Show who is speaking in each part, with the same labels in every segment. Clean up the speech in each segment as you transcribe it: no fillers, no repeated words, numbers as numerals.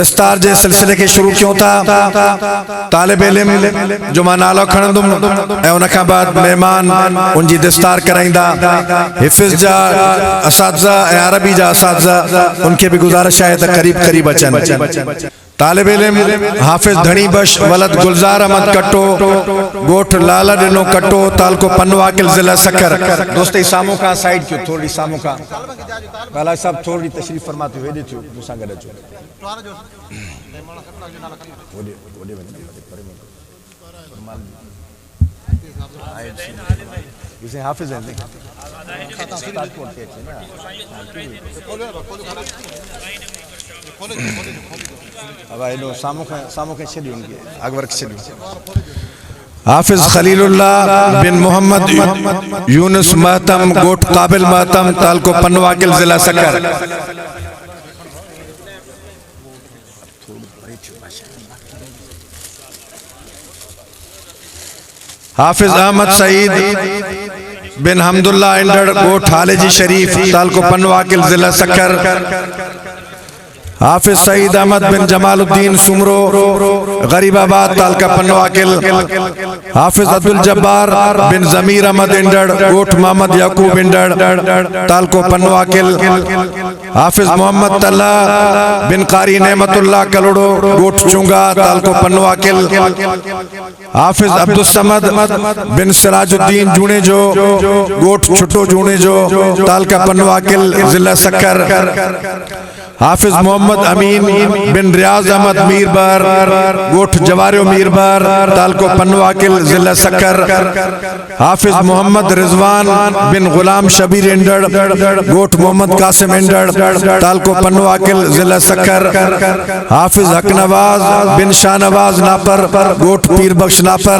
Speaker 1: दस्तार जे सिलसिले के शुरू क्यों था तालिब इल्म जो मां नालो खणंदुम ऐं उन खां बाद मेहमान उनजी दस्तार कराईंदा हिफ़्ज़ जा असातिज़ा ऐं अरबी जा असातिज़ा उनके भी गुज़ारिश है त करीब करीब अचन। तालिब इल्म हाफिज़ धनी बश वलद गुलजार अहमद कट्टो गोठ लाला डिनो कट्टो तालको पनवाकिल जिला सकर। दोस्त सामू का साइड क्यों थोड़ी सामू का वाला सब थोड़ी तशरीफ फरमाते हुए दे थियो मुसा गडे जो इसे हाफिज़ है अब आइलो सामू के छेड़ी उनके अकबर के छेड़ी हाफिज़ खलीलुल्लाह बिन मोहम्मद यूनुस महतम गोठ काबिल महतम तालको पनवाकिल जिला सकर। हाफिज़ अहमद सईद बिन हमदुल्ला इंडर गोठ हालेजी शरीफ तालको पनवाकिल जिला सकर। हाफिज़ सईद अहमद बिन जमालुद्दीन सुमरो गरीबाबाद तालका पनवाकिल। हाफिज़ अब्दुल जब्बार बिन जमीर अहमद इंडर गोठ मोहम्मद याकूब इंडर तालको पनवाकिल। हाफिज़ मोहम्मद तल्ला बिन कारी नेमतुल्लाह कलोड़ो गोठ चुंगा तालको पनवाकिल। हाफिज़ अब्दुल समद बिन सिराजुद्दीन जूने जो गोठ छुट्टो जूने जो तालका पनवाकिल जिला सकर। हाफिज़ मोहम्मद अमीन बिन रियाज अहमद मीरबार गोठ जवारियो मीरबार तालको पनवाकिल जिला सकर। हाफिज़ मोहम्मद रिजवान बिन गुलाम शबीर इंडर गोठ मोहम्मद कासिम इंडर तालको पनवाकिल जिला सकर। हाफिज़ हकनवाज बिन शाहनवाज नापर गोठ पीर बख्श नापर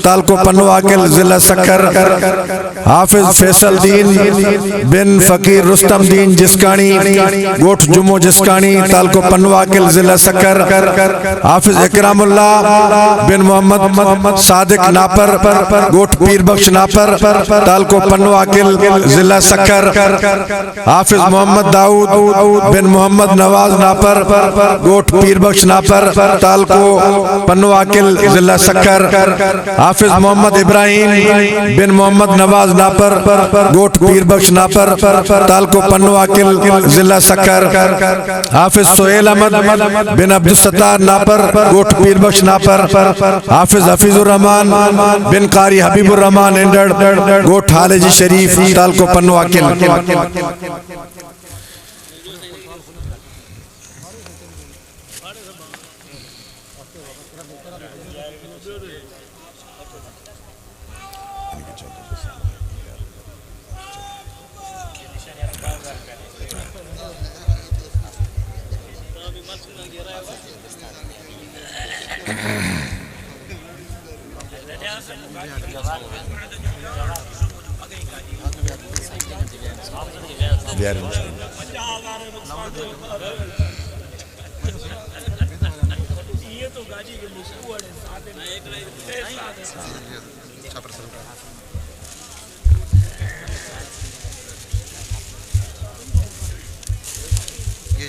Speaker 1: तालको पनवाकिल जिला सकर। हाफिज़ फैसल दीन बिन फकीर रुस्तम दीन जिसकानी गोठ जुमो जिसकानी तालको पनवाकिल जिला सकर। हाफिज़ इकरामुल्लाह बिन मोहम्मद सादिक नापर गोठ पीर बख्श नापर तालको पनवाकिल जिला सकर। हाफिज़ मोहम्मद दाऊद बिन मोहम्मद नवाज नापर गोठ पीर बख्श नापर तालको पनवाकिल जिला सकर। हाफिज़ मोहम्मद इब्राहिम बिन मोहम्मद नवाज नापर गोठ पीर बख्श नापर तालको पनवाकिल जिला सकर। हाफिज़ सोहेल अहमद बिन अब्दुल सत्तार नापर गोठ पीर बख्श नापर। हाफिज़ हफीजुर रहमान बिन कारी हबीबुर रहमान इंडर गोठ हालेजी शरीफ तालको पनवाकिल।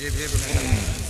Speaker 2: ये